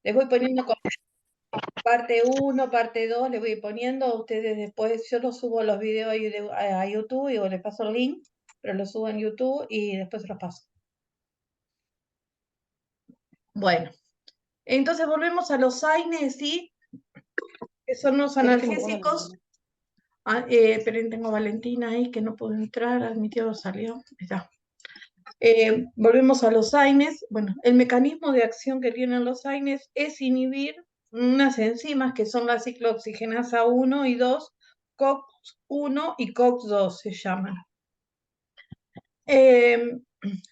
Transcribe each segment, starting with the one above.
Les voy poniendo como parte 1, parte 2, les voy poniendo, ustedes después, yo los subo los videos a YouTube y les paso el link, pero los subo en YouTube y después se los paso. Bueno, entonces volvemos a los AINES, ¿sí? Que son los analgésicos. Pero tengo Valentina ahí que no puedo entrar, admitido salió. Ahí está. Volvemos a los AINES. Bueno, el mecanismo de acción que tienen los AINES es inhibir unas enzimas que son la ciclooxigenasa 1 y 2, COX-1 y COX-2 se llaman.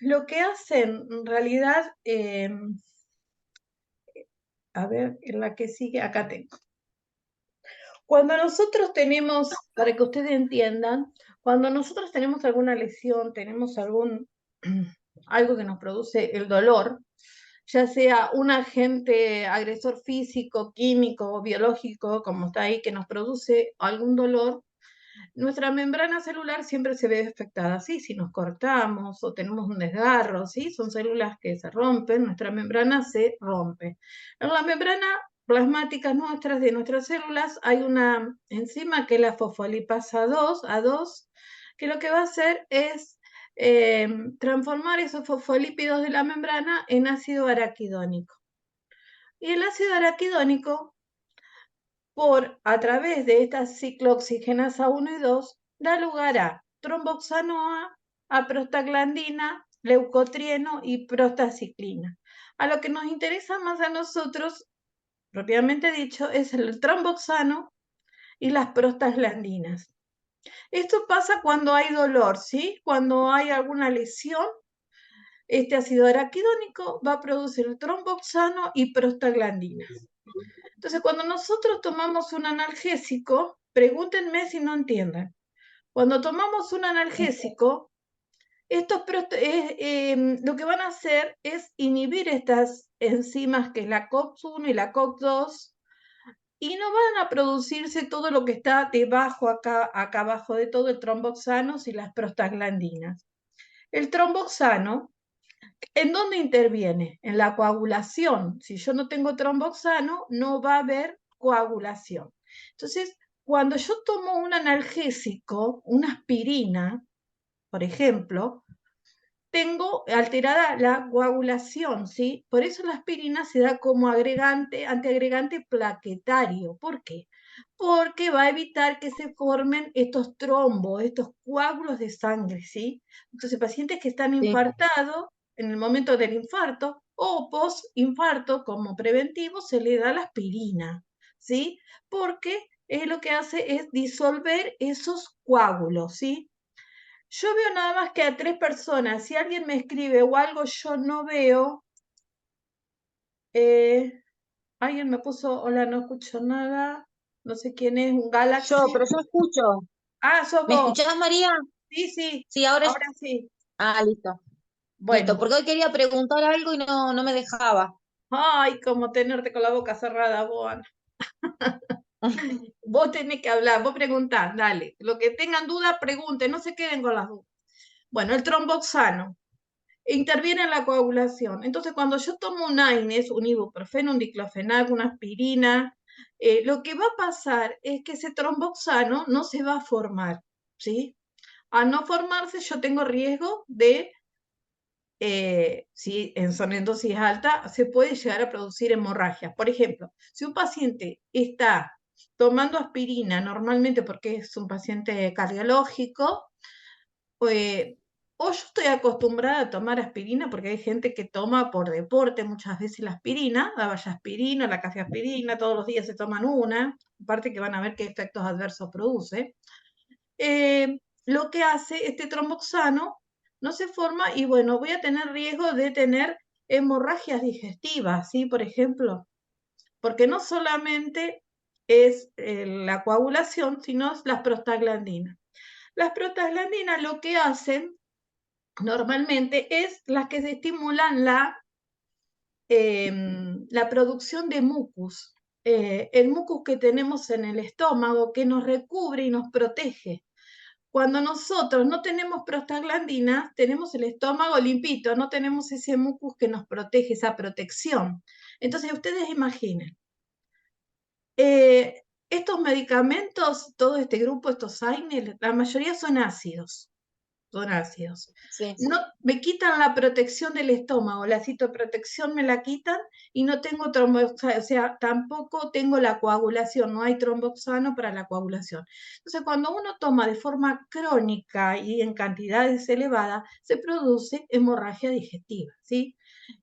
Lo que hacen en realidad, a ver, en la que sigue, acá tengo. Cuando nosotros tenemos, para que ustedes entiendan, cuando nosotros tenemos alguna lesión, tenemos algo que nos produce el dolor, ya sea un agente agresor físico, químico o biológico, como está ahí, que nos produce algún dolor, nuestra membrana celular siempre se ve afectada, ¿sí? Si nos cortamos o tenemos un desgarro, ¿sí? Son células que se rompen, nuestra membrana se rompe. En la membrana plasmática nuestras, de nuestras células, hay una enzima que es la fosfolipasa 2, A2, que lo que va a hacer es transformar esos fosfolípidos de la membrana en ácido araquidónico. Y el ácido araquidónico, a través de esta ciclooxigenasa 1 y 2, da lugar a tromboxano a prostaglandina, leucotrieno y prostaciclina. A lo que nos interesa más a nosotros, propiamente dicho, es el tromboxano y las prostaglandinas. Esto pasa cuando hay dolor, ¿sí? Cuando hay alguna lesión, este ácido araquidónico va a producir tromboxano y prostaglandinas. Entonces, cuando nosotros tomamos un analgésico, pregúntenme si no entienden. Cuando tomamos un analgésico, lo que van a hacer es inhibir estas enzimas, que es la COX-1 y la COX-2, y no van a producirse todo lo que está debajo, acá abajo de todo, el tromboxano y las prostaglandinas. El tromboxano, ¿en dónde interviene? En la coagulación. Si yo no tengo tromboxano, no va a haber coagulación. Entonces, cuando yo tomo un analgésico, una aspirina, por ejemplo, tengo alterada la coagulación, ¿sí? Por eso la aspirina se da como antiagregante plaquetario. ¿Por qué? Porque va a evitar que se formen estos trombos, estos coágulos de sangre, ¿sí? Entonces, pacientes que están infartados en el momento del infarto o post-infarto como preventivo, se le da la aspirina, ¿sí? Porque lo que hace es disolver esos coágulos, ¿sí? Yo veo nada más que a 3 personas. Si alguien me escribe o algo yo no veo, alguien me puso, hola, no escucho nada, no sé quién es, un Galaxy. Pero yo escucho. Ah, sos ¿Me vos. escuchás, María? Sí, sí, Sí, ahora. ahora sí. Ah, listo. Listo, Bueno, porque hoy quería preguntar algo y no me dejaba. ay, como tenerte con la boca cerrada, vos, Ana. Vos tenés que hablar, vos preguntás, dale. Lo que tengan dudas, pregunten, no se queden con las dudas. Bueno, el tromboxano interviene en la coagulación. Entonces, cuando yo tomo un AINES, un ibuprofeno, un diclofenac, una aspirina, lo que va a pasar es que ese tromboxano no se va a formar, ¿sí? Al no formarse, yo tengo riesgo de, si en dosis alta, se puede llegar a producir hemorragias. Por ejemplo, si un paciente está tomando aspirina normalmente porque es un paciente cardiológico, o yo estoy acostumbrada a tomar aspirina porque hay gente que toma por deporte muchas veces la aspirina, la vallaspirina, la cafeaspirina, todos los días se toman una, aparte que van a ver qué efectos adversos produce. Lo que hace este tromboxano no se forma y bueno, voy a tener riesgo de tener hemorragias digestivas, ¿sí? Por ejemplo, porque no solamente es la coagulación, sino las prostaglandinas. Las prostaglandinas lo que hacen normalmente es las que se estimulan la producción de mucus. El mucus que tenemos en el estómago que nos recubre y nos protege. Cuando nosotros no tenemos prostaglandinas, tenemos el estómago limpito, no tenemos ese mucus que nos protege, esa protección. Entonces, ustedes imaginen, estos medicamentos, todo este grupo, estos AINES, la mayoría son ácidos. Son ácidos. Sí. No, me quitan la protección del estómago, la citoprotección me la quitan y no tengo tromboxano, o sea, tampoco tengo la coagulación, no hay tromboxano para la coagulación. Entonces, cuando uno toma de forma crónica y en cantidades elevadas, se produce hemorragia digestiva, ¿sí?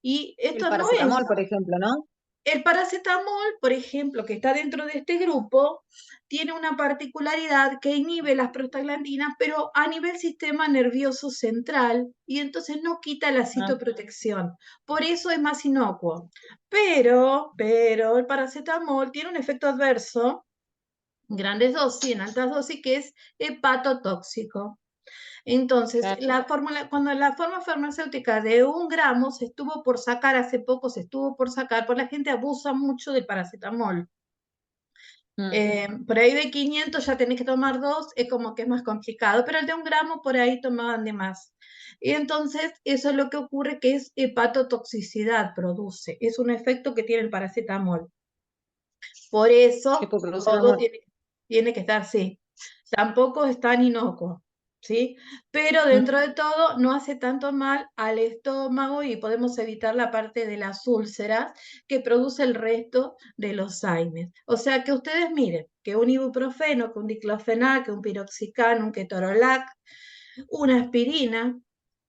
Y El esto no es paracetamol, por ejemplo, ¿no? el paracetamol, por ejemplo, que está dentro de este grupo, tiene una particularidad que inhibe las prostaglandinas, pero a nivel sistema nervioso central, y entonces no quita la citoprotección. Por eso es más inocuo. Pero el paracetamol tiene un efecto adverso, en grandes dosis, en altas dosis, que es hepatotóxico. Entonces, cuando la forma farmacéutica de 1 gramo se estuvo por sacar, hace poco se estuvo por sacar, pues la gente abusa mucho del paracetamol. Por ahí de 500 ya tenés que tomar 2, es como que es más complicado, pero el de 1 gramo por ahí tomaban de más. Y entonces, eso es lo que ocurre, que es hepatotoxicidad produce, es un efecto que tiene el paracetamol. Por eso, todo tiene que estar, sí. Tampoco es tan inocuo, ¿sí? Pero dentro de todo no hace tanto mal al estómago y podemos evitar la parte de las úlceras que produce el resto de los AINES. O sea que ustedes miren, que un ibuprofeno, que un diclofenac, que un piroxicam, un ketorolac, una aspirina,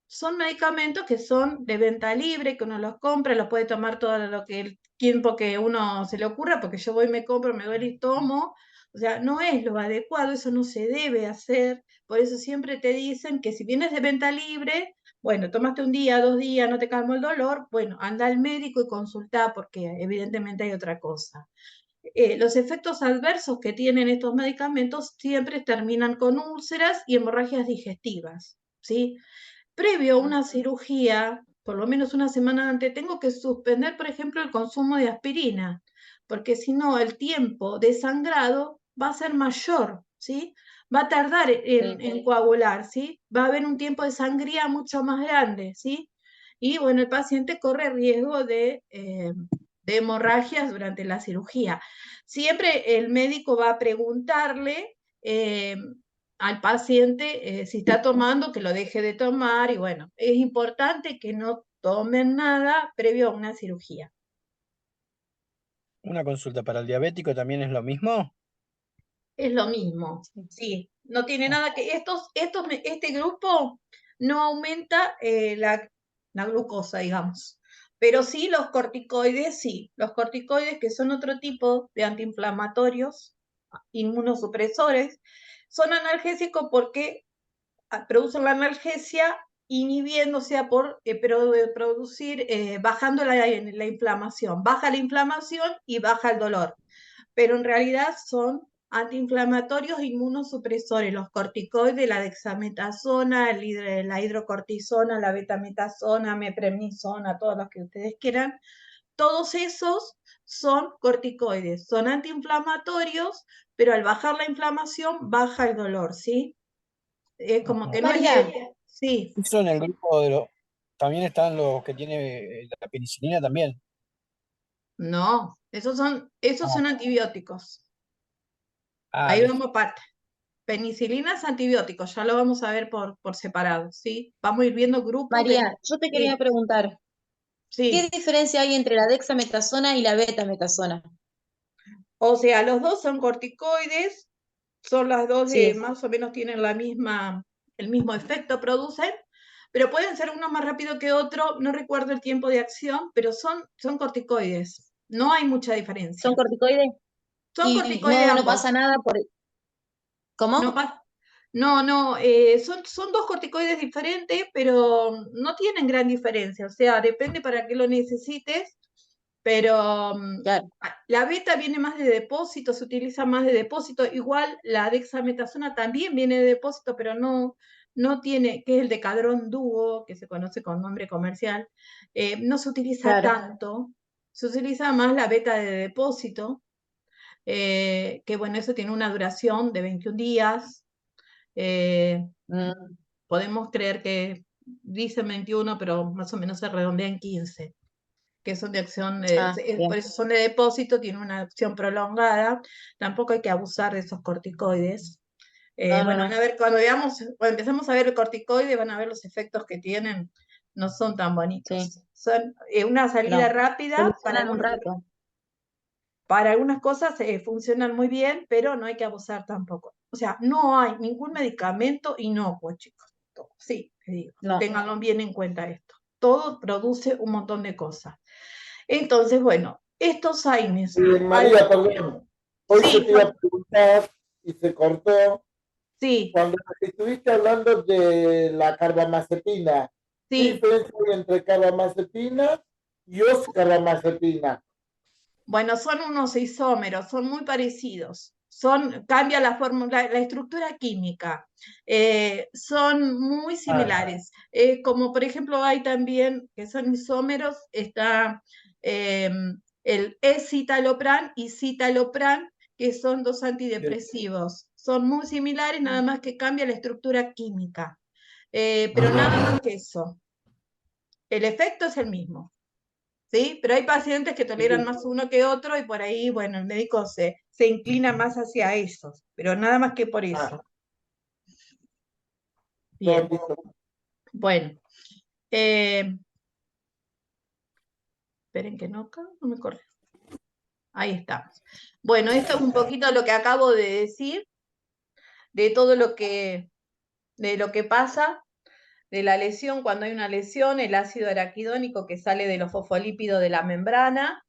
son medicamentos que son de venta libre, que uno los compra, los puede tomar todo lo que el tiempo que uno se le ocurra, porque yo voy, me compro, me duele y tomo. O sea, no es lo adecuado, eso no se debe hacer. Por eso siempre te dicen que si vienes de venta libre, bueno, tomaste 1 día, 2 días, no te calmó el dolor, bueno, anda al médico y consulta porque evidentemente hay otra cosa. Los efectos adversos que tienen estos medicamentos siempre terminan con úlceras y hemorragias digestivas, ¿sí? Previo a una cirugía, por lo menos una semana antes, tengo que suspender, por ejemplo, el consumo de aspirina, porque si no, el tiempo de sangrado va a ser mayor, ¿sí? Va a tardar en coagular, ¿sí? Va a haber un tiempo de sangría mucho más grande, ¿sí? Y bueno, el paciente corre riesgo de hemorragias durante la cirugía. Siempre el médico va a preguntarle al paciente si está tomando, que lo deje de tomar, y bueno, es importante que no tomen nada previo a una cirugía. Una consulta, ¿para el diabético también es lo mismo? Es lo mismo, sí, no tiene nada que, este grupo no aumenta la glucosa, digamos, pero sí los corticoides que son otro tipo de antiinflamatorios, inmunosupresores, son analgésicos porque producen la analgesia inhibiendo, o sea, por producir, bajando la inflamación. Baja la inflamación y baja el dolor, pero en realidad son antiinflamatorios inmunosupresores, los corticoides, la dexametasona, la hidrocortisona, la betametasona, meprednisona, todos los que ustedes quieran, todos esos son corticoides, son antiinflamatorios, pero al bajar la inflamación baja el dolor, ¿sí? Es como que no es María, sí, Eso en el grupo de los... También están los que tienen la penicilina también. no, esos son antibióticos. Ah, Ahí listo. vamos aparte. Penicilina es antibiótico, ya lo vamos a ver por separado, ¿sí? Vamos a ir viendo grupos de... María, yo te quería Sí, preguntar, ¿qué sí. diferencia hay entre la dexametasona y la betametasona? O sea, los dos son corticoides, son las dos de Sí, más o menos tienen el mismo efecto, producen, pero pueden ser uno más rápido que otro, no recuerdo el tiempo de acción, pero son corticoides, no hay mucha ¿son diferencia. corticoides? Son Y corticoides no pasa ambos. nada por... No, ¿Cómo? no, son dos corticoides diferentes, pero no tienen gran diferencia. O sea, depende para qué lo necesites, pero Claro, la beta viene más de depósito, se utiliza más de depósito. Igual la dexametasona también viene de depósito, pero no tiene, que es el decadrón dúo, que se conoce con nombre comercial, no se utiliza claro. tanto. Se utiliza más la beta de depósito, que bueno, eso tiene una duración de 21 días. Mm, Podemos creer que dicen 21, pero más o menos se redondea en 15. que son de acción, bien. por eso son de depósito, tienen una acción prolongada. Tampoco hay que abusar de esos corticoides. No, Bueno, no, van a ver, cuando empecemos a ver el corticoide, van a ver los efectos que tienen, no son tan bonitos. sí, Son una salida no. rápida Solucionan un rato. para algunas cosas funcionan muy bien, pero no hay que abusar tampoco. O sea, no hay ningún medicamento inocuo, chicos. Sí, te digo, No. ténganlo bien en cuenta esto. Todo produce un montón de cosas. Entonces, bueno, estos AINES. María, perdón. Hoy Sí, yo te iba a preguntar y se cortó. sí, Cuando estuviste hablando de la carbamazepina, ¿qué sí. diferencia hay entre carbamazepina y oscarbamazepina? Bueno, son unos isómeros, son muy parecidos. Cambia la fórmula, la estructura química. Son muy similares. Como por ejemplo hay también, que son isómeros, está el escitalopram y citalopram, que son dos antidepresivos. Son muy similares, nada más que cambia la estructura química. Pero nada más que eso. El efecto es el mismo. ¿Sí? Pero hay pacientes que toleran más uno que otro y por ahí, bueno, el médico se inclina más hacia esos, pero nada más que por eso. Bien, bueno. Esperen que no me corre. Ahí estamos. Bueno, esto es un poquito lo que acabo de decir, de todo de lo que pasa, de la lesión, cuando hay una lesión, el ácido araquidónico que sale de los fosfolípidos de la membrana,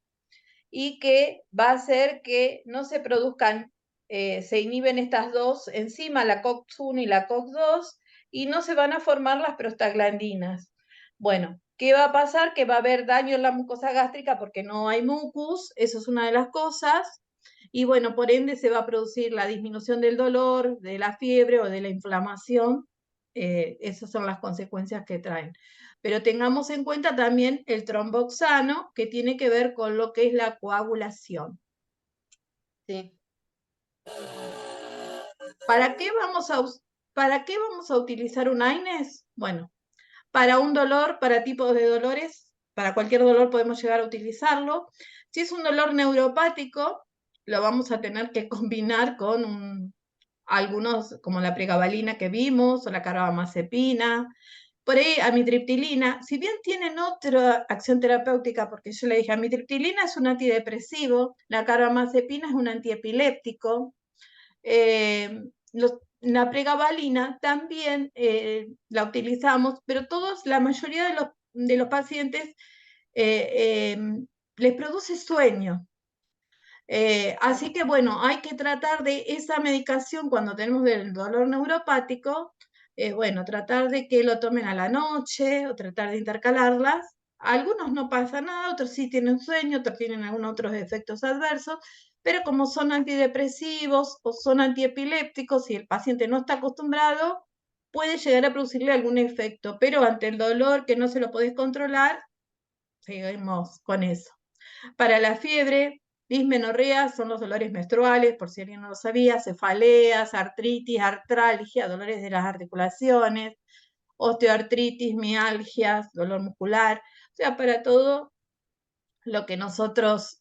y que va a hacer que no se produzcan, se inhiben estas dos enzimas, la COX-1 y la COX-2, y no se van a formar las prostaglandinas. Bueno, ¿qué va a pasar? Que va a haber daño en la mucosa gástrica porque no hay mucus, eso es una de las cosas, y bueno, por ende se va a producir la disminución del dolor, de la fiebre o de la inflamación. Esas son las consecuencias que traen. Pero tengamos en cuenta también el tromboxano, que tiene que ver con lo que es la coagulación. Sí. ¿Para qué vamos a utilizar un AINES? Bueno, para un dolor, para tipos de dolores, para cualquier dolor podemos llegar a utilizarlo. Si es un dolor neuropático, lo vamos a tener que combinar con algunos, como la pregabalina que vimos, o la carbamazepina, por ahí amitriptilina. Si bien tienen otra acción terapéutica, porque yo le dije, amitriptilina es un antidepresivo, la carbamazepina es un antiepiléptico, la pregabalina también la utilizamos, pero la mayoría de los pacientes les produce sueño. Así que bueno, hay que tratar de esa medicación cuando tenemos el dolor neuropático, bueno, tratar de que lo tomen a la noche o tratar de intercalarlas. Algunos no pasa nada, otros sí tienen sueño, otros tienen algunos otros efectos adversos, pero como son antidepresivos o son antiepilépticos, si el paciente no está acostumbrado, puede llegar a producirle algún efecto, pero ante el dolor que no se lo podés controlar, seguimos con eso. Para la fiebre, dismenorrea son los dolores menstruales, por si alguien no lo sabía, cefaleas, artritis, artralgia, dolores de las articulaciones, osteoartritis, mialgias, dolor muscular, o sea, para todo lo que nosotros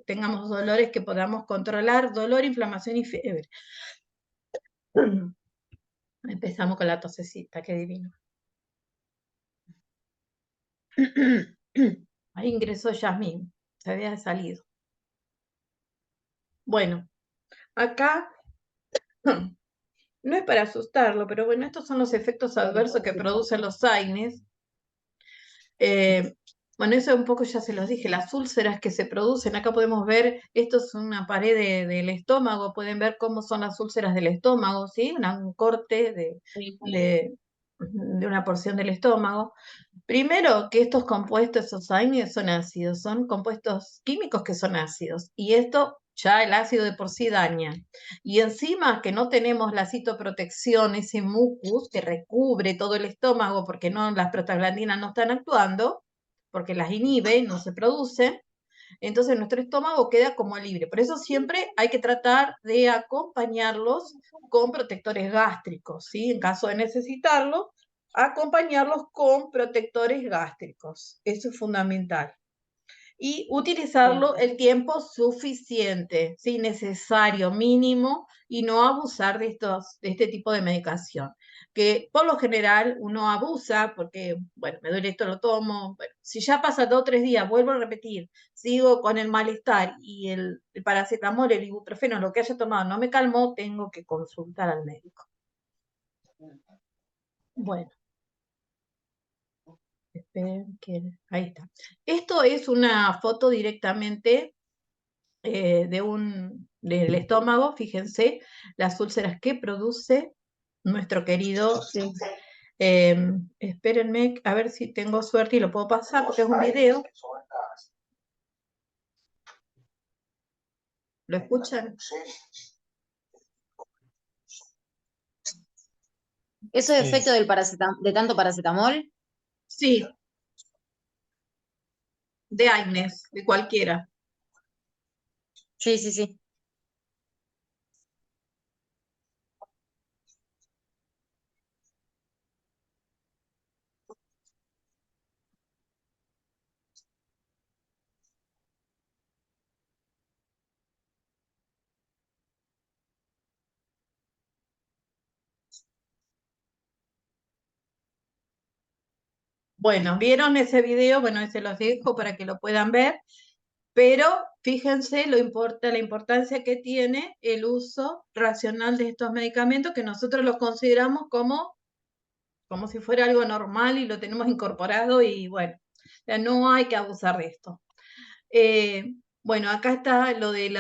tengamos dolores que podamos controlar, dolor, inflamación y fiebre. Empezamos con la tosecita, qué divino. Ahí ingresó Yasmín, se había salido. Bueno, acá no es para asustarlo, pero bueno, estos son los efectos adversos que producen los AINES. Bueno, eso un poco ya se los dije, las úlceras que se producen. Acá podemos ver, esto es una pared del estómago, pueden ver cómo son las úlceras del estómago, ¿sí? Un corte de una porción del estómago. Primero, que estos compuestos, esos AINES, son ácidos, son compuestos químicos que son ácidos, y esto ya el ácido de por sí daña. Y encima que no tenemos la citoprotección, ese mucus que recubre todo el estómago porque las prostaglandinas no están actuando, porque las inhibe, no se producen, entonces nuestro estómago queda como libre. Por eso siempre hay que tratar de acompañarlos con protectores gástricos, ¿sí? En caso de necesitarlo, acompañarlos con protectores gástricos. Eso es fundamental. Y utilizarlo el tiempo suficiente, si necesario, mínimo, y no abusar de este tipo de medicación. Que por lo general uno abusa porque, bueno, me duele esto, lo tomo. Bueno, si ya pasa 2 o 3 días, vuelvo a repetir, sigo con el malestar y el paracetamol, el ibuprofeno, lo que haya tomado no me calmó, tengo que consultar al médico. Bueno. Esperen que... Ahí está. Esto es una foto directamente del estómago, fíjense, las úlceras que produce nuestro querido... espérenme, a ver si tengo suerte y lo puedo pasar, porque es un video. ¿Lo escuchan? ¿Eso es Sí. efecto de tanto paracetamol? Sí. De Agnes, de cualquiera. Sí, sí, sí. Bueno, ¿vieron ese video? Bueno, ese los dejo para que lo puedan ver, pero fíjense la importancia que tiene el uso racional de estos medicamentos, que nosotros los consideramos como si fuera algo normal y lo tenemos incorporado y bueno, ya no hay que abusar de esto. Bueno, acá está lo de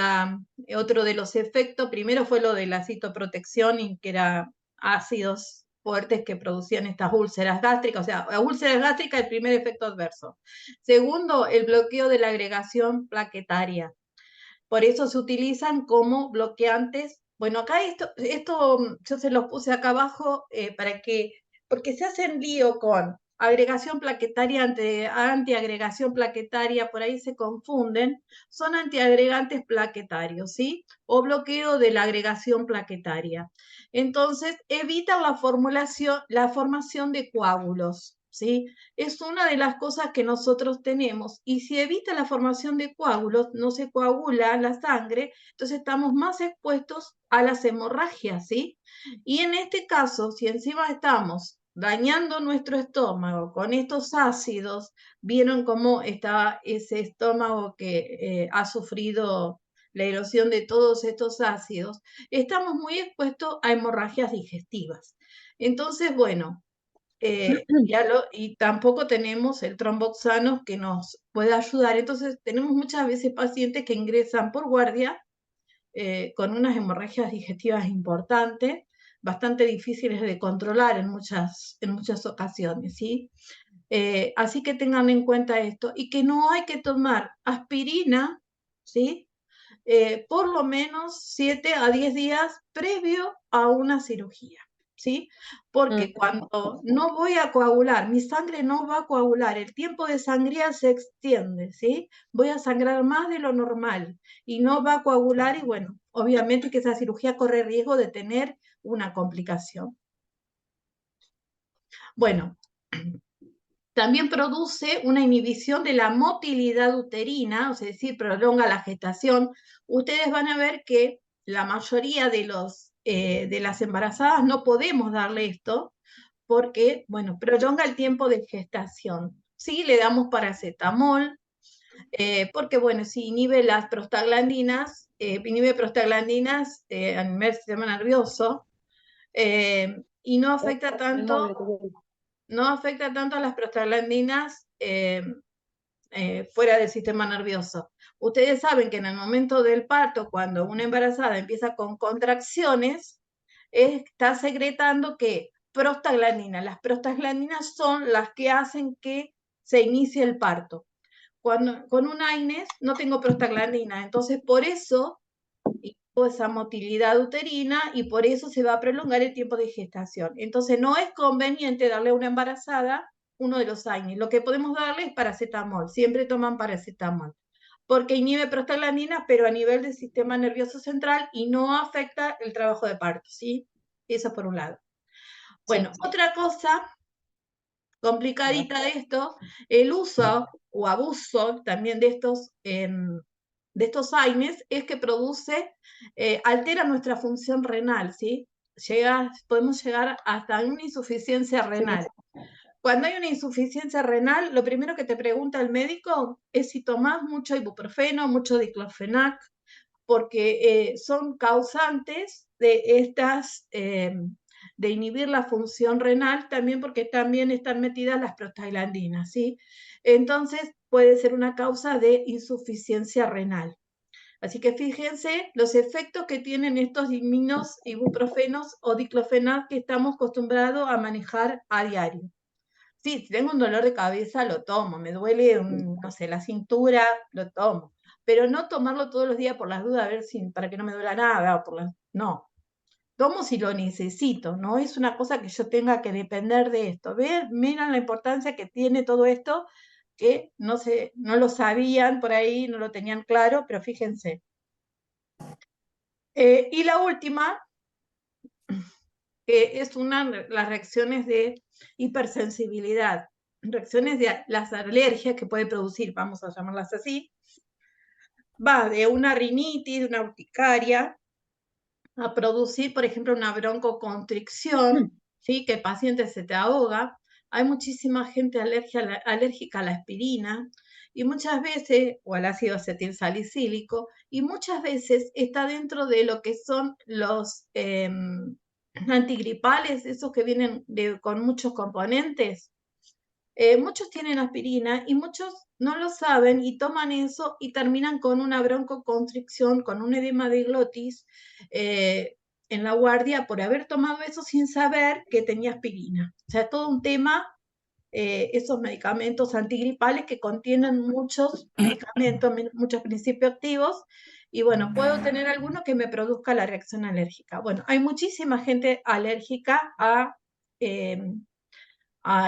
otro de los efectos. Primero fue lo de la citoprotección, y que eran ácidos fuertes que producían estas úlceras gástricas. O sea, la úlcera gástrica es el primer efecto adverso. Segundo, el bloqueo de la agregación plaquetaria. Por eso se utilizan como bloqueantes. Bueno, acá esto yo se los puse acá abajo porque se hacen lío con agregación plaquetaria, antiagregación plaquetaria, por ahí se confunden, son antiagregantes plaquetarios, ¿sí? O bloqueo de la agregación plaquetaria. Entonces, evitan la formación de coágulos, ¿sí? Es una de las cosas que nosotros tenemos, y si evita la formación de coágulos, no se coagula la sangre, entonces estamos más expuestos a las hemorragias, ¿sí? Y en este caso, si encima estamos dañando nuestro estómago con estos ácidos, vieron cómo está ese estómago que ha sufrido la erosión de todos estos ácidos, estamos muy expuestos a hemorragias digestivas. Entonces, bueno, y tampoco tenemos el tromboxano que nos puede ayudar. Entonces, tenemos muchas veces pacientes que ingresan por guardia con unas hemorragias digestivas importantes, bastante difíciles de controlar en muchas ocasiones, ¿sí? Así que tengan en cuenta esto, y que no hay que tomar aspirina, ¿sí? Por lo menos 7 a 10 días previo a una cirugía, ¿sí? Porque cuando no voy a coagular, mi sangre no va a coagular, el tiempo de sangría se extiende, ¿sí? Voy a sangrar más de lo normal y no va a coagular, y bueno, obviamente que esa cirugía corre riesgo de tener una complicación. Bueno, también produce una inhibición de la motilidad uterina, es decir, prolonga la gestación. Ustedes van a ver que la mayoría de las embarazadas no podemos darle esto porque, bueno, prolonga el tiempo de gestación. Sí, le damos paracetamol, porque, bueno, si inhibe las prostaglandinas, a nivel sistema nervioso, y no afecta tanto a las prostaglandinas fuera del sistema nervioso. Ustedes saben que en el momento del parto, cuando una embarazada empieza con contracciones, está secretando prostaglandina. Las prostaglandinas son las que hacen que se inicie el parto. Con un AINES no tengo prostaglandina, entonces por eso esa motilidad uterina, y por eso se va a prolongar el tiempo de gestación. Entonces no es conveniente darle a una embarazada uno de los AINES. Lo que podemos darle es paracetamol, siempre toman paracetamol, porque inhibe prostaglandinas, pero a nivel del sistema nervioso central, y no afecta el trabajo de parto, ¿sí? Eso por un lado. Bueno, sí. Otra cosa complicadita de esto, el uso o abuso también de estos AINES es que produce, altera nuestra función renal, ¿sí? Podemos llegar hasta una insuficiencia renal. Cuando hay una insuficiencia renal, lo primero que te pregunta el médico es si tomás mucho ibuprofeno, mucho diclofenac, porque son causantes de estas, de inhibir la función renal, también porque también están metidas las prostaglandinas, ¿sí? Entonces puede ser una causa de insuficiencia renal. Así que fíjense los efectos que tienen estos ibuprofenos o diclofenac que estamos acostumbrados a manejar a diario. Sí, si tengo un dolor de cabeza, lo tomo. Me duele, no sé, la cintura, lo tomo. Pero no tomarlo todos los días por las dudas, a ver si, para que no me duela nada. No. Tomo si lo necesito. No es una cosa que yo tenga que depender de esto. Miren la importancia que tiene todo esto, que no lo sabían por ahí, no lo tenían claro, pero fíjense. Y la última, que es las reacciones de hipersensibilidad, reacciones de las alergias que puede producir, vamos a llamarlas así, va de una rinitis, de una urticaria, a producir, por ejemplo, una broncoconstricción, ¿sí? Que el paciente se te ahoga. Hay muchísima gente alérgica a la aspirina y muchas veces, o al ácido acetilsalicílico, y muchas veces está dentro de lo que son los antigripales, esos que vienen con muchos componentes. Muchos tienen aspirina y muchos no lo saben y toman eso y terminan con una broncoconstricción, con un edema de glotis en la guardia por haber tomado eso sin saber que tenía aspirina. O sea, todo un tema, esos medicamentos antigripales que contienen muchos medicamentos, muchos principios activos, y bueno, puedo tener alguno que me produzca la reacción alérgica. Bueno, hay muchísima gente alérgica a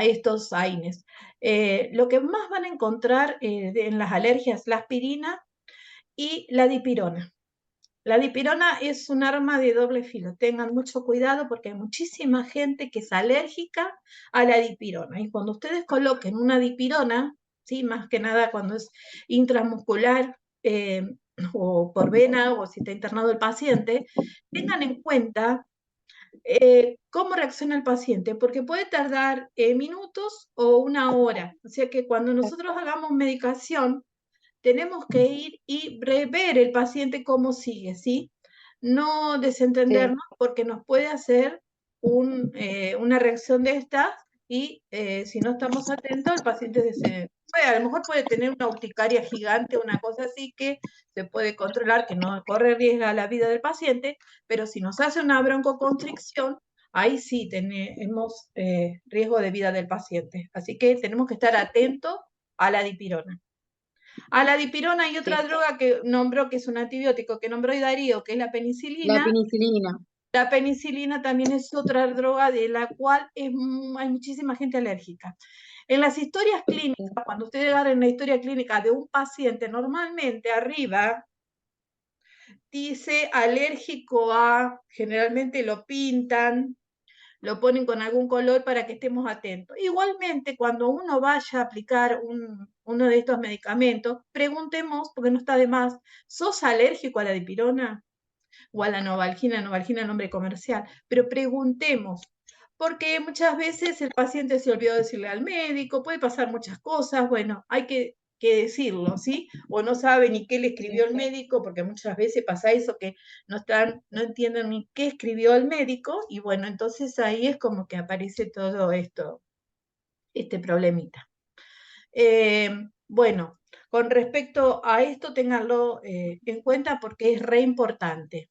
estos AINES. Lo que más van a encontrar en las alergias, la aspirina y la dipirona. La dipirona es un arma de doble filo. Tengan mucho cuidado porque hay muchísima gente que es alérgica a la dipirona. Y cuando ustedes coloquen una dipirona, ¿sí? Más que nada cuando es intramuscular o por vena o si está internado el paciente, tengan en cuenta cómo reacciona el paciente, porque puede tardar minutos o una hora. O sea que cuando nosotros hagamos medicación, tenemos que ir y ver el paciente cómo sigue, ¿sí? No desentendernos porque nos puede hacer una reacción de estas y si no estamos atentos, el paciente a lo mejor puede tener una urticaria gigante, una cosa así que se puede controlar, que no corre riesgo a la vida del paciente, pero si nos hace una broncoconstricción, ahí sí tenemos riesgo de vida del paciente. Así que tenemos que estar atentos a la dipirona. A la dipirona hay otra droga que nombró, que es un antibiótico, que nombró Darío, que es la penicilina. La penicilina. La penicilina también es otra droga de la cual hay muchísima gente alérgica. En las historias clínicas, cuando ustedes agarran la historia clínica de un paciente, normalmente arriba dice alérgico a, generalmente lo pintan, lo ponen con algún color para que estemos atentos. Igualmente, cuando uno vaya a aplicar uno de estos medicamentos, preguntemos, porque no está de más, ¿sos alérgico a la dipirona? O a la novalgina nombre comercial, pero preguntemos, porque muchas veces el paciente se olvidó de decirle al médico, puede pasar muchas cosas, bueno, hay que decirlo, ¿sí? O no sabe ni qué le escribió el médico, porque muchas veces pasa eso, que no entienden ni qué escribió el médico, y bueno, entonces ahí es como que aparece todo este problemita. Bueno, con respecto a esto, ténganlo en cuenta porque es re importante.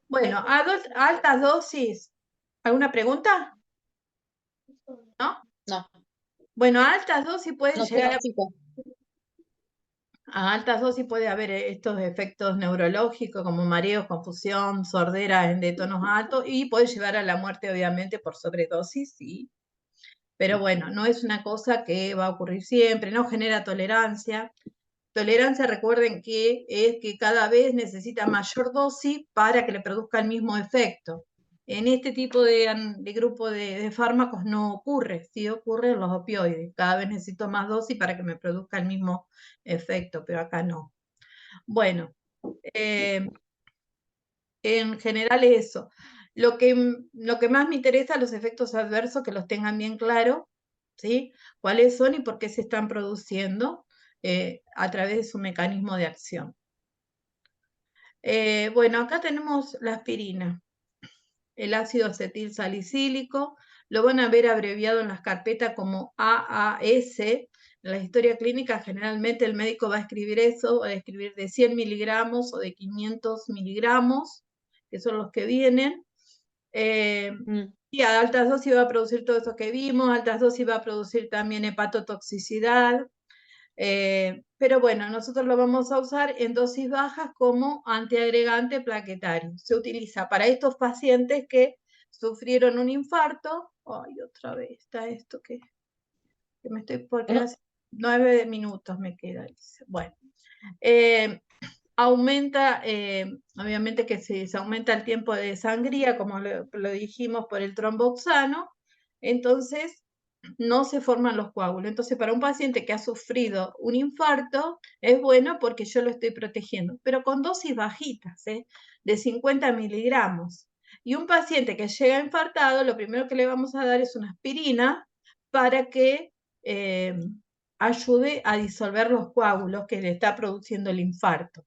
Bueno, altas dosis. ¿Alguna pregunta? ¿No? No. Bueno, a altas dosis pueden No, llegar chico. a altas dosis puede haber estos efectos neurológicos como mareos, confusión, sordera de tonos altos y puede llevar a la muerte obviamente por sobredosis, sí. Pero bueno, no es una cosa que va a ocurrir siempre, no genera tolerancia. Tolerancia, recuerden que es que cada vez necesita mayor dosis para que le produzca el mismo efecto. En este tipo de grupo de fármacos no ocurre, sí ocurre en los opioides. Cada vez necesito más dosis para que me produzca el mismo efecto, pero acá no. Bueno, en general es eso. Lo que más me interesa, los efectos adversos, que los tengan bien claro, ¿sí? Cuáles son y por qué se están produciendo a través de su mecanismo de acción. Bueno, acá tenemos la aspirina, el ácido acetil salicílico, lo van a ver abreviado en las carpetas como AAS. En la historia clínica generalmente el médico va a escribir eso, va a escribir de 100 miligramos o de 500 miligramos, que son los que vienen. Y a altas dosis va a producir todo eso que vimos, a altas dosis va a producir también hepatotoxicidad, pero bueno, nosotros lo vamos a usar en dosis bajas como antiagregante plaquetario. Se utiliza para estos pacientes que sufrieron un infarto. Ay, otra vez está esto que me estoy por quedar. 9 minutos me queda. Bueno, aumenta, obviamente que se aumenta el tiempo de sangría, como lo dijimos, por el tromboxano, entonces no se forman los coágulos. Entonces, para un paciente que ha sufrido un infarto, es bueno porque yo lo estoy protegiendo, pero con dosis bajitas, de 50 miligramos. Y un paciente que llega infartado, lo primero que le vamos a dar es una aspirina para que ayude a disolver los coágulos que le está produciendo el infarto.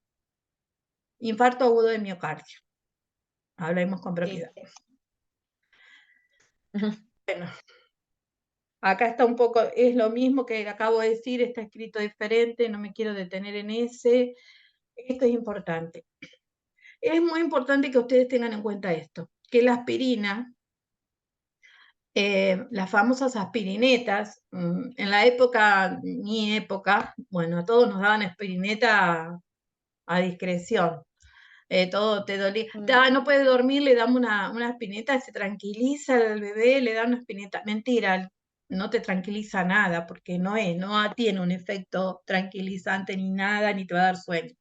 Infarto agudo de miocardio. Hablemos con propiedad. Bueno, acá está un poco, es lo mismo que acabo de decir, está escrito diferente, no me quiero detener en ese. Esto es importante. Es muy importante que ustedes tengan en cuenta esto, que la aspirina, las famosas aspirinetas, en la época, mi época, bueno, a todos nos daban aspirineta a discreción. Todo te dolía. No puede dormir, le damos una aspirina, se tranquiliza el bebé, le da una aspirina. Mentira, no te tranquiliza nada, porque no tiene un efecto tranquilizante ni nada, ni te va a dar sueño.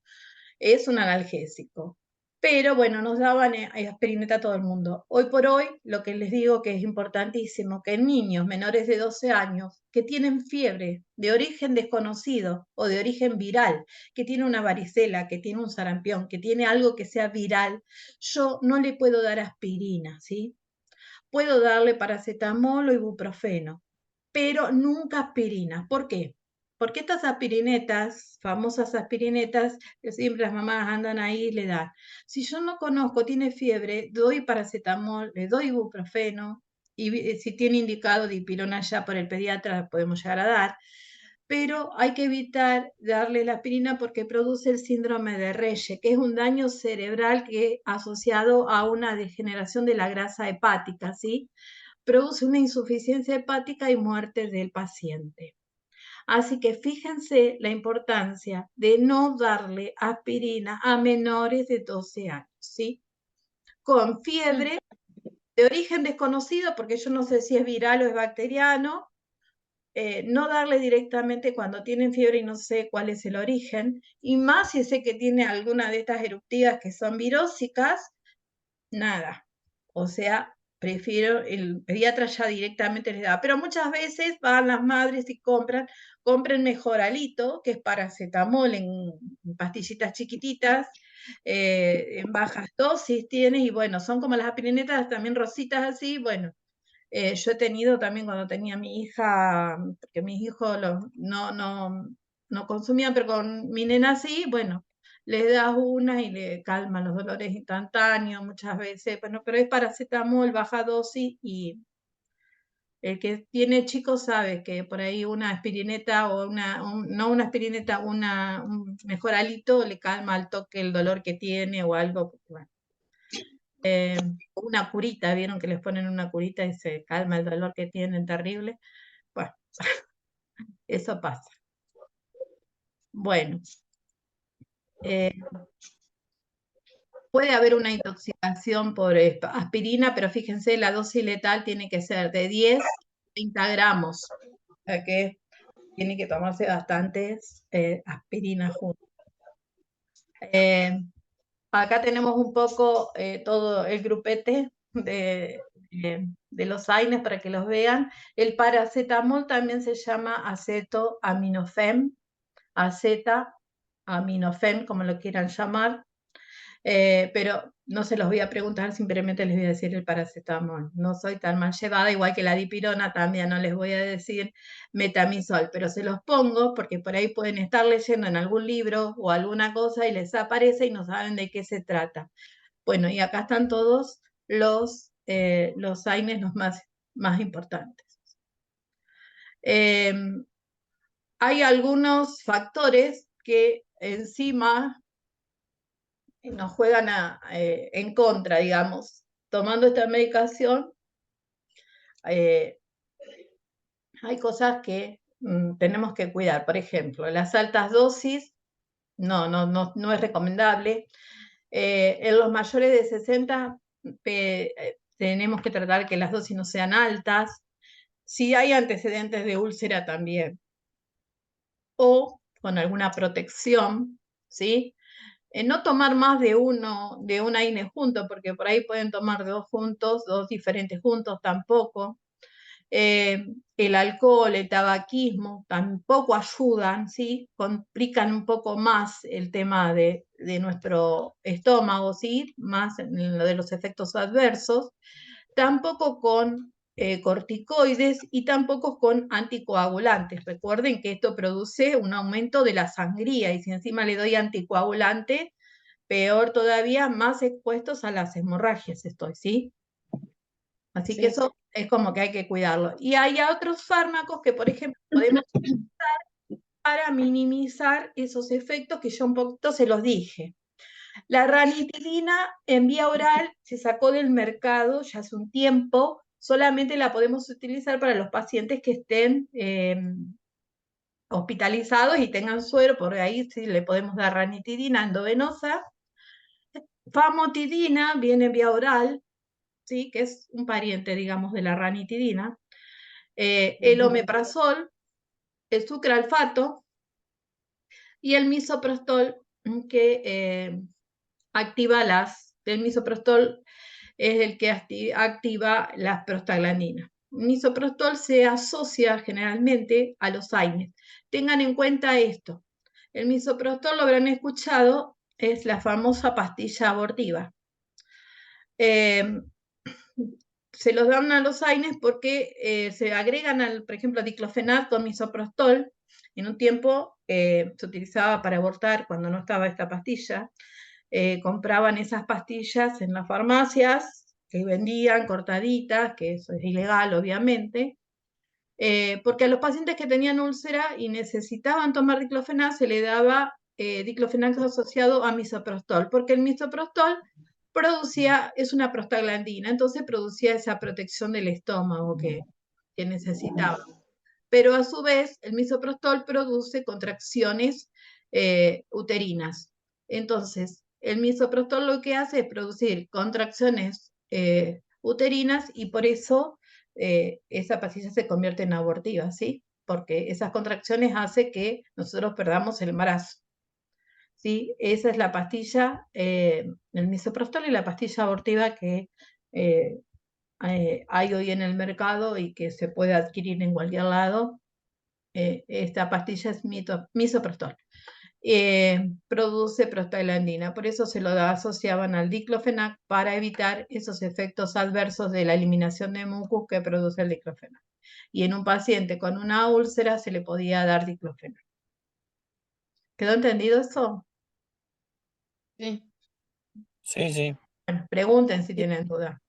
Es un analgésico. Pero bueno, nos daban aspirineta a todo el mundo. Hoy por hoy, lo que les digo que es importantísimo, que niños menores de 12 años que tienen fiebre de origen desconocido o de origen viral, que tiene una varicela, que tiene un sarampión, que tiene algo que sea viral, yo no le puedo dar aspirina, ¿sí? Puedo darle paracetamol o ibuprofeno, pero nunca aspirina. ¿Por qué? Porque estas aspirinetas, famosas aspirinetas, que siempre las mamás andan ahí y le dan. Si yo no conozco, tiene fiebre, doy paracetamol, le doy ibuprofeno, y si tiene indicado dipirona ya por el pediatra, podemos llegar a dar. Pero hay que evitar darle la aspirina porque produce el síndrome de Reye, que es un daño cerebral que asociado a una degeneración de la grasa hepática, ¿sí? Produce una insuficiencia hepática y muerte del paciente. Así que fíjense la importancia de no darle aspirina a menores de 12 años, ¿sí? Con fiebre de origen desconocido, porque yo no sé si es viral o es bacteriano, no darle directamente cuando tienen fiebre y no sé cuál es el origen, y más si sé que tiene alguna de estas eruptivas que son virósicas, nada. O sea, prefiero, el pediatra ya directamente les da, pero muchas veces van las madres y compren Mejoralito, que es paracetamol en pastillitas chiquititas, en bajas dosis tienes, y bueno, son como las aspirinetas también rositas así, bueno. Yo he tenido también cuando tenía mi hija, porque mis hijos no consumían, pero con mi nena sí, bueno, le das una y le calman los dolores instantáneos muchas veces, bueno, pero es paracetamol, baja dosis, y el que tiene chicos sabe que por ahí una aspirineta o no una aspirineta, un Mejoralito le calma al toque el dolor que tiene o algo, bueno. Una curita, vieron que les ponen una curita y se calma el dolor que tienen terrible. Bueno, eso pasa. Bueno, puede haber una intoxicación por aspirina, pero fíjense, la dosis letal tiene que ser de 10 a 30 gramos, o sea que tiene que tomarse bastantes aspirinas juntas. Acá tenemos un poco todo el grupete de los AINES para que los vean. El paracetamol también se llama acetaminofén, acetaminofén, como lo quieran llamar. Pero no se los voy a preguntar, simplemente les voy a decir el paracetamol. No soy tan mal llevada, igual que la dipirona también no les voy a decir metamizol, pero se los pongo porque por ahí pueden estar leyendo en algún libro o alguna cosa y les aparece y no saben de qué se trata. Bueno, y acá están todos los AINES, los más importantes. Hay algunos factores que encima nos juegan en contra, digamos. Tomando esta medicación, hay cosas que tenemos que cuidar. Por ejemplo, las altas dosis no es recomendable. En los mayores de 60 tenemos que tratar que las dosis no sean altas. Si hay antecedentes de úlcera también, o con alguna protección, ¿sí? No tomar más de un AINE junto, porque por ahí pueden tomar dos diferentes juntos, tampoco. El alcohol, el tabaquismo tampoco ayudan, ¿sí? Complican un poco más el tema de nuestro estómago, ¿sí? Más en lo de los efectos adversos. Tampoco con corticoides y tampoco con anticoagulantes. Recuerden que esto produce un aumento de la sangría y si encima le doy anticoagulante, peor todavía, más expuestos a las hemorragias estoy, ¿sí? Así que eso es como que hay que cuidarlo. Y hay otros fármacos que, por ejemplo, podemos usar para minimizar esos efectos que yo un poquito se los dije. La ranitidina en vía oral se sacó del mercado ya hace un tiempo, solamente la podemos utilizar para los pacientes que estén hospitalizados y tengan suero, por ahí sí le podemos dar ranitidina endovenosa. Famotidina viene en vía oral, ¿sí? Que es un pariente, digamos, de la ranitidina. El omeprazol, el sucralfato y el misoprostol, que el misoprostol es el que activa las prostaglandinas. El misoprostol se asocia generalmente a los AINES. Tengan en cuenta esto. El misoprostol, lo habrán escuchado, es la famosa pastilla abortiva. Se los dan a los AINES porque se agregan, por ejemplo, diclofenac con misoprostol. En un tiempo se utilizaba para abortar cuando no estaba esta pastilla. Compraban esas pastillas en las farmacias que vendían cortaditas, que eso es ilegal obviamente, porque a los pacientes que tenían úlcera y necesitaban tomar diclofenac se le daba diclofenac asociado a misoprostol, porque el misoprostol es una prostaglandina, entonces producía esa protección del estómago que necesitaba. Pero a su vez el misoprostol produce contracciones uterinas. Entonces, el misoprostol lo que hace es producir contracciones uterinas y por eso esa pastilla se convierte en abortiva, ¿sí? Porque esas contracciones hacen que nosotros perdamos el embarazo. ¿Sí? Esa es la pastilla, el misoprostol y la pastilla abortiva que hay hoy en el mercado y que se puede adquirir en cualquier lado. Esta pastilla es misoprostol. Produce prostaglandina, por eso se lo asociaban al diclofenac para evitar esos efectos adversos de la eliminación de mucus que produce el diclofenac. Y en un paciente con una úlcera se le podía dar diclofenac. ¿Quedó entendido eso? Sí. Sí, sí. Bueno, pregunten si tienen duda.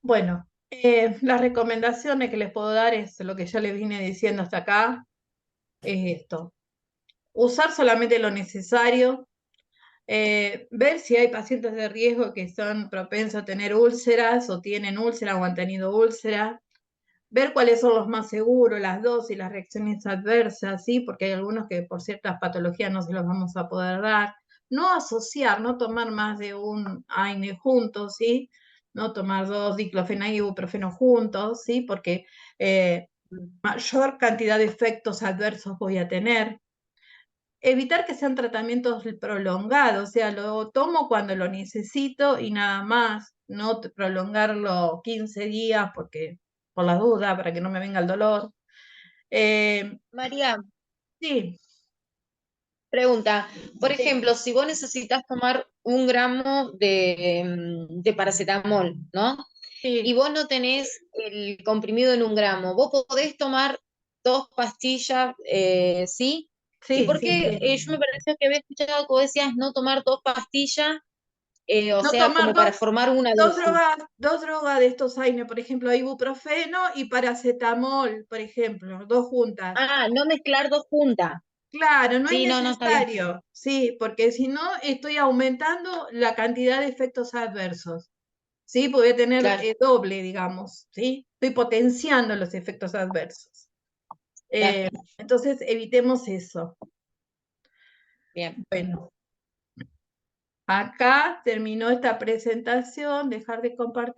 Bueno, las recomendaciones que les puedo dar es lo que yo les vine diciendo hasta acá, es esto. Usar solamente lo necesario, ver si hay pacientes de riesgo que son propensos a tener úlceras o tienen úlcera o han tenido úlcera, ver cuáles son los más seguros, las dosis, las reacciones adversas, ¿sí? Porque hay algunos que por ciertas patologías no se los vamos a poder dar. No asociar, no tomar más de un AINE juntos, ¿sí? No tomar 2 diclofenac y ibuprofeno juntos, ¿sí? Porque mayor cantidad de efectos adversos voy a tener. evitar que sean tratamientos prolongados, o sea, lo tomo cuando lo necesito y nada más, no prolongarlo 15 días porque por las dudas, para que no me venga el dolor. María, Sí, pregunta. Por Sí. ejemplo, si vos necesitas tomar 1 gramo de paracetamol, ¿no? Y sí, vos no tenés el comprimido en 1 gramo, vos podés tomar 2 pastillas, ¿sí? ¿Y sí, por sí, qué? sí. Yo me pareció que había escuchado que vos decías no tomar 2 pastillas, o No sea, tomar como para formar una dosis. dos drogas de estos AINE, por ejemplo, ibuprofeno y paracetamol, por ejemplo, 2 juntas. Ah, no mezclar 2 juntas. Claro, no es Sí, no, está bien. necesario, sí, porque si no estoy aumentando la cantidad de efectos adversos, ¿sí? Porque voy a tener Claro, doble, digamos, ¿sí? Estoy potenciando los efectos adversos. claro. Entonces, evitemos eso. Bien. Bueno, acá terminó esta presentación, dejar de compartir.